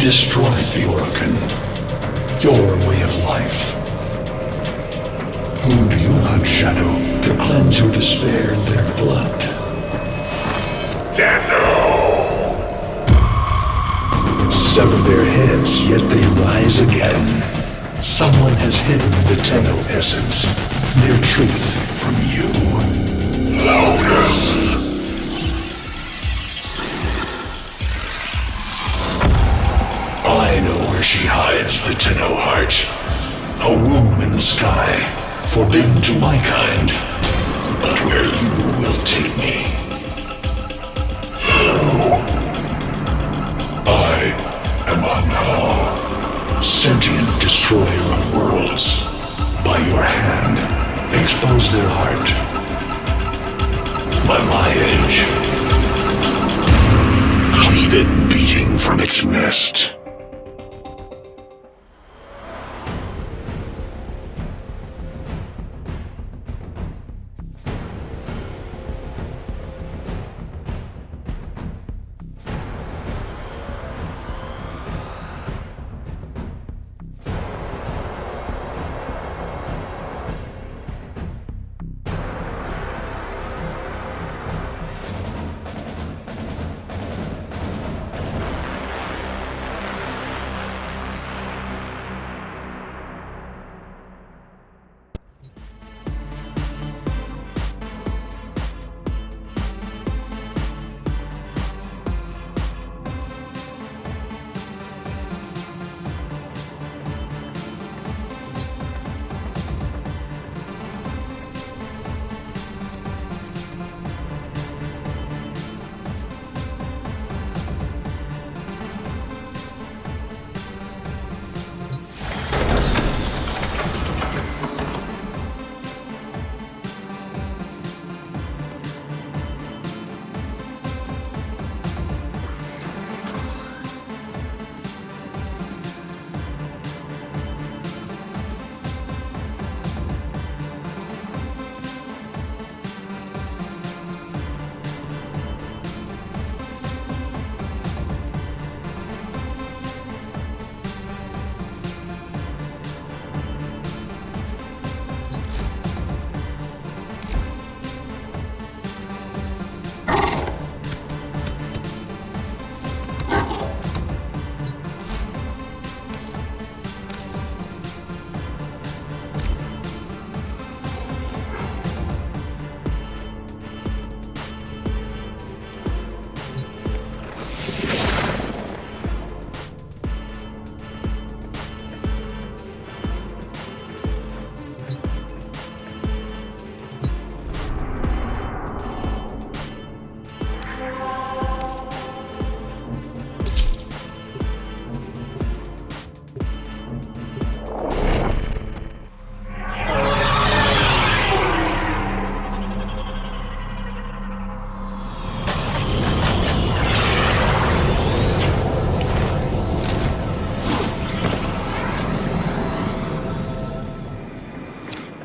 destroyed the organ, your way of life. Whom do you hunt, Shadow, to cleanse your despair in their blood? Sever their heads, yet they rise again. Someone has hidden the Tenno essence, their truth from you. Loudness! I know where she hides the Tenno heart. A womb in the sky, forbidden to my kind. But where you will take me. I am Anhal, sentient destroyer of worlds. By your hand, expose their heart. By my edge, cleave it beating from its nest.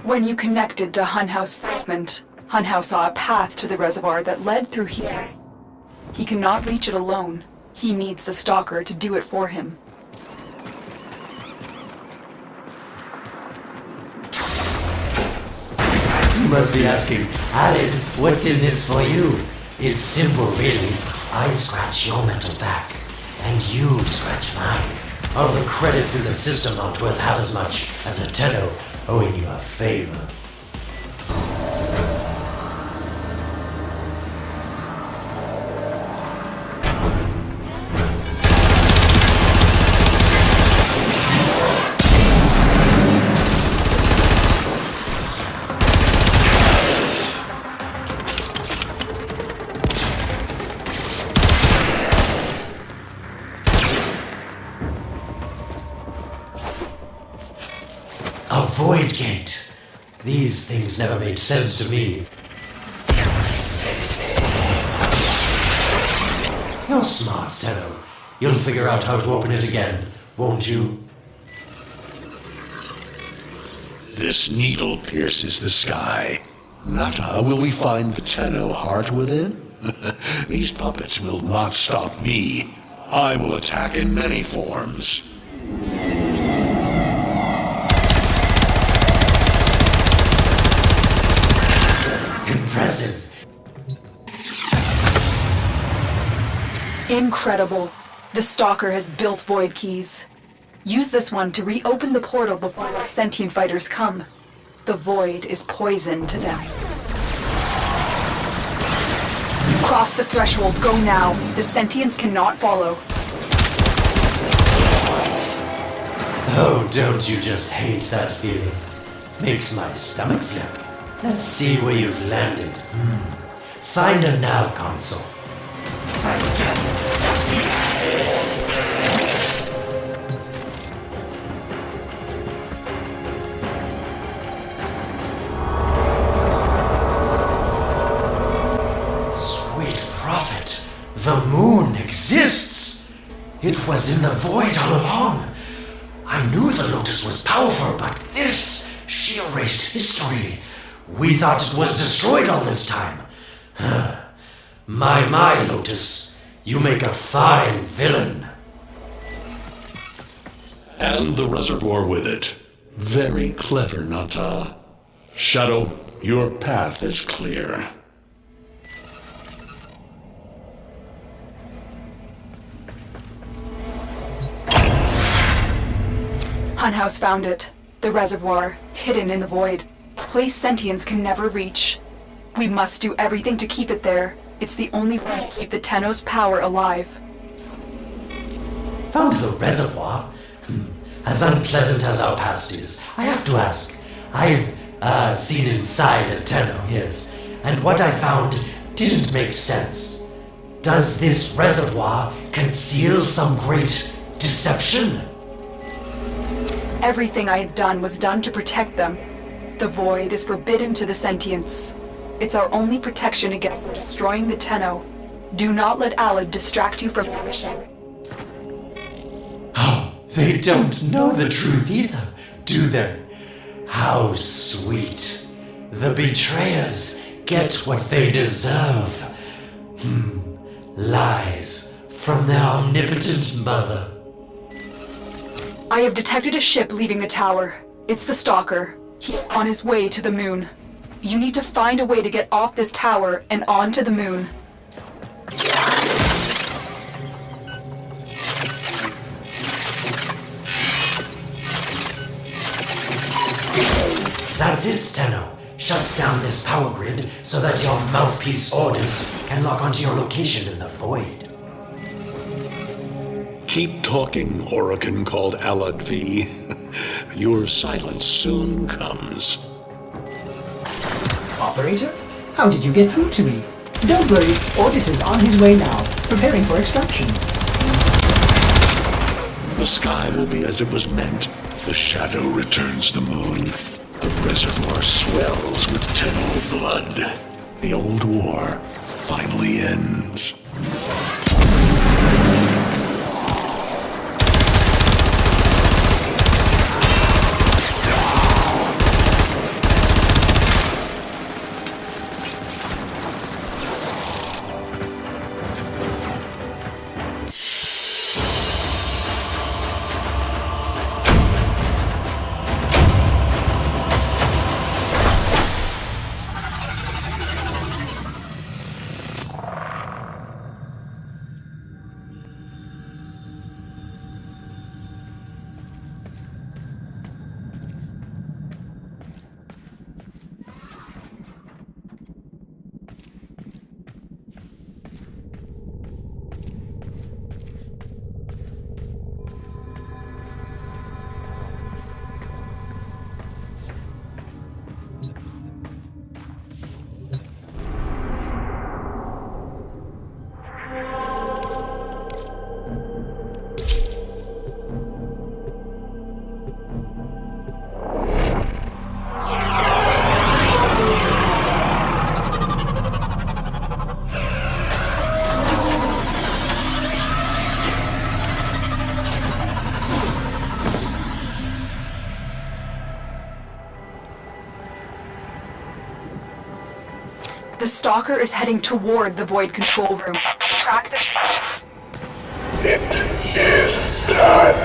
When you connected to Hunhouse Fragment, Hunhouse saw a path to the reservoir that led through here. He cannot reach it alone. He needs the Stalker to do it for him. You must be asking, Alid, what's in this for you? It's simple, really. I scratch your mental back, and you scratch mine. All the credits in the system aren't worth half as much as a Tenno owing you a favor. A void gate. These things never made sense to me. You're smart, Tenno. You'll figure out how to open it again, won't you? This needle pierces the sky. Nata, will we find the Tenno heart within? These puppets will not stop me. I will attack in many forms. Impressive. Incredible. The Stalker has built void keys. Use this one to reopen the portal before our sentient fighters come. The void is poison to them. Cross the threshold, go now. The sentients cannot follow. Oh, don't you just hate that feeling? Makes my stomach flip. Let's see where you've landed. Find a nav console. Sweet prophet, the moon exists! It was in the void all along. I knew the Lotus was powerful, but this, she erased history. We thought it was destroyed all this time. My, Lotus, you make a fine villain. And the reservoir with it. Very clever, Nata. Shadow, your path is clear. Hunhouse found it. The reservoir, hidden in the void. A place sentients can never reach. We must do everything to keep it there. It's the only way to keep the Tenno's power alive. Found the reservoir? As unpleasant as our past is, I have to ask. I've seen inside a Tenno, yes, and what I found didn't make sense. Does this reservoir conceal some great deception? Everything I have done was done to protect them. The void is forbidden to the sentients. It's our only protection against destroying the Tenno. Do not let Alad distract you from everything. Oh, they don't know the truth either, do they? How sweet. The betrayers get what they deserve. Lies from their omnipotent mother. I have detected a ship leaving the tower. It's the Stalker. He's on his way to the moon. You need to find a way to get off this tower and onto the moon. That's it, Tenno. Shut down this power grid so that your mouthpiece orders can lock onto your location in the void. Keep talking, Orokin called Alad V. Your silence soon comes. Operator? How did you get through to me? Don't worry, Otis is on his way now, preparing for extraction. The sky will be as it was meant. The shadow returns the moon. The reservoir swells with Tenno blood. The old war finally ends. The Stalker is heading toward the Void Control Room. Track the... It is done.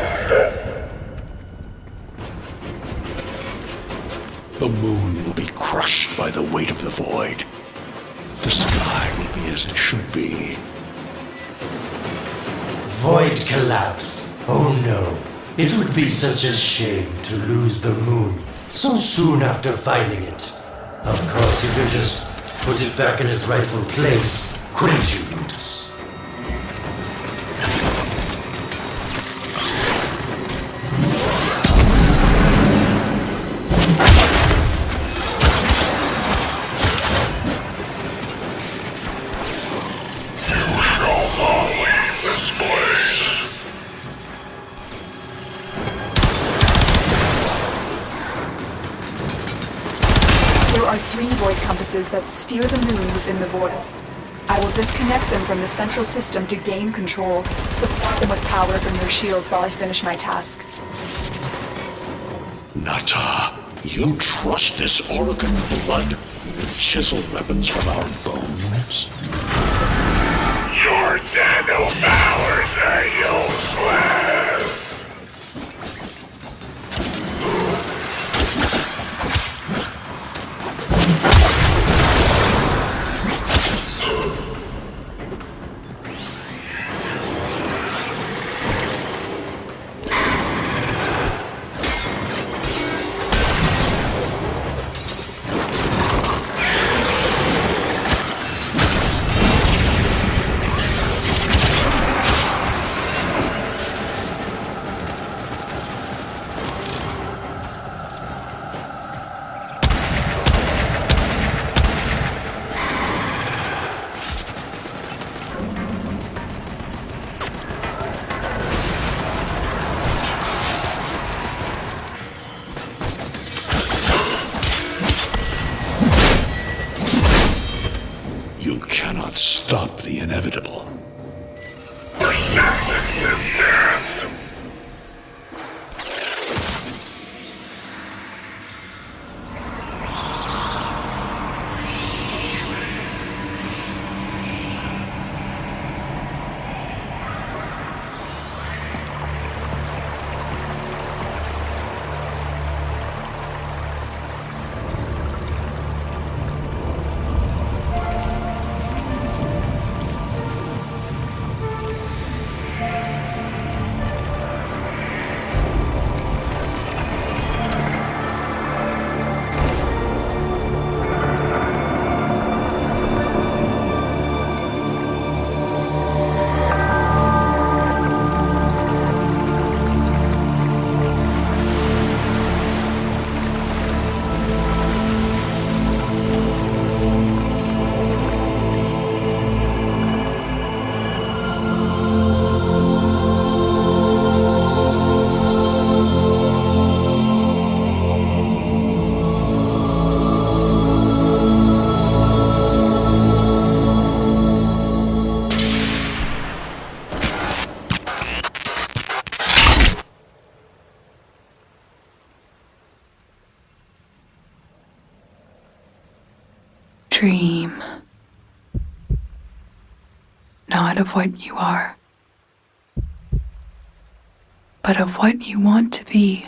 The moon will be crushed by the weight of the void. The sky will be as it should be. Void collapse. Oh no. It would be such a shame to lose the moon so soon after finding it. Of course, you could just put it back in its rightful place, couldn't you, Brutus? There are 3 void compasses that steer the moon within the void. I will disconnect them from the central system to gain control, supply them with power from their shields while I finish my task. Nata, you trust this Oregon blood? Chisel weapons from our bones? Your nano powers are useless. You cannot stop the inevitable. Your sentence is death. Dream. Not of what you are, but of what you want to be.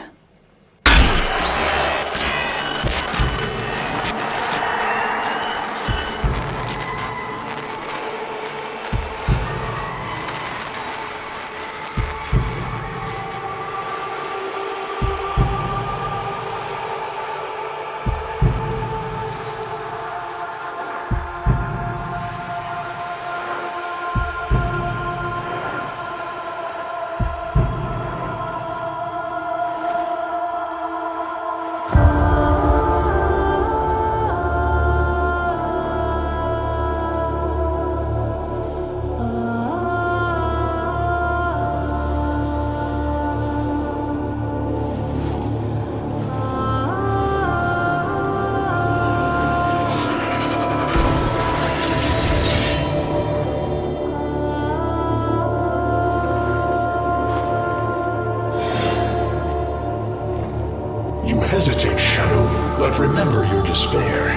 You hesitate, Shadow, but remember your despair.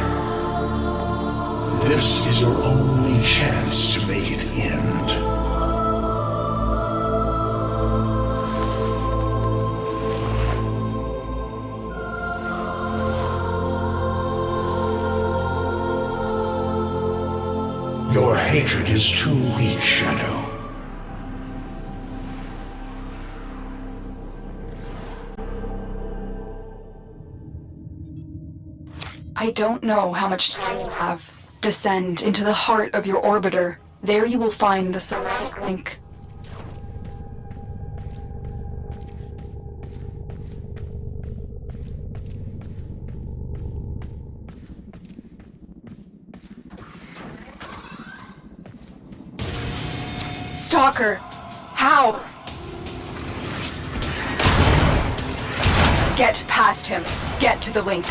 This is your only chance to make it end. Your hatred is too weak, Shadow. I don't know how much time you have. Descend into the heart of your orbiter. There you will find the somatic link. Stalker! How? Get past him. Get to the link.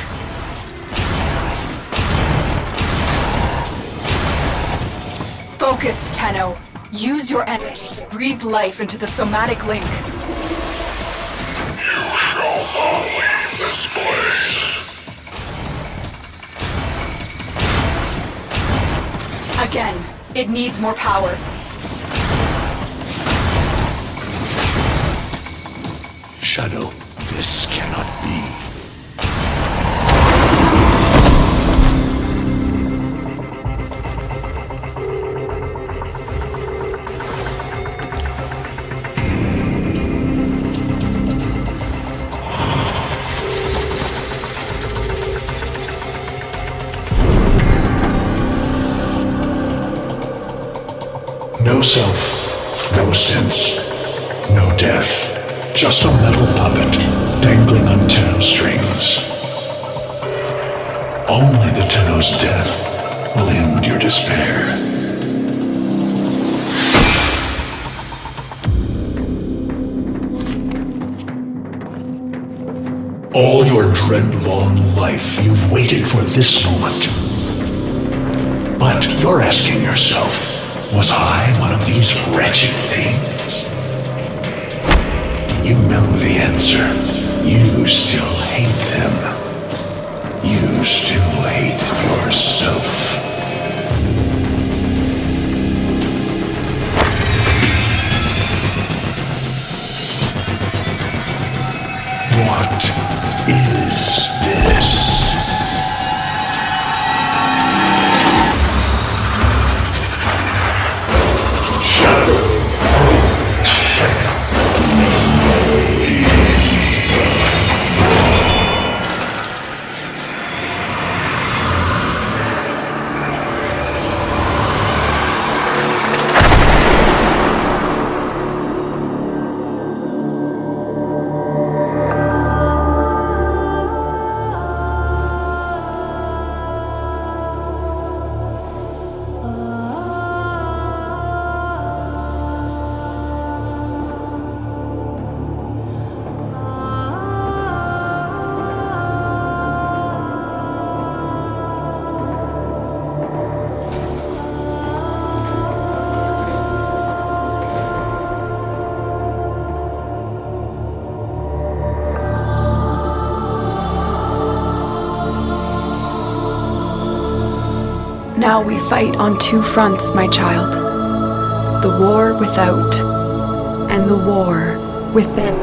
Focus, Tenno. Use your energy to breathe life into the somatic link. You shall not leave this place. Again, it needs more power. Shadow, this cannot be. No self, no sense, no death. Just a metal puppet dangling on Tenno strings. Only the Tenno's death will end your despair. All your dread-long life, you've waited for this moment. But you're asking yourself, was I one of these wretched things? You know the answer. You still hate them. You still hate yourself. What is this? Now we fight on two fronts, my child. The war without, and the war within.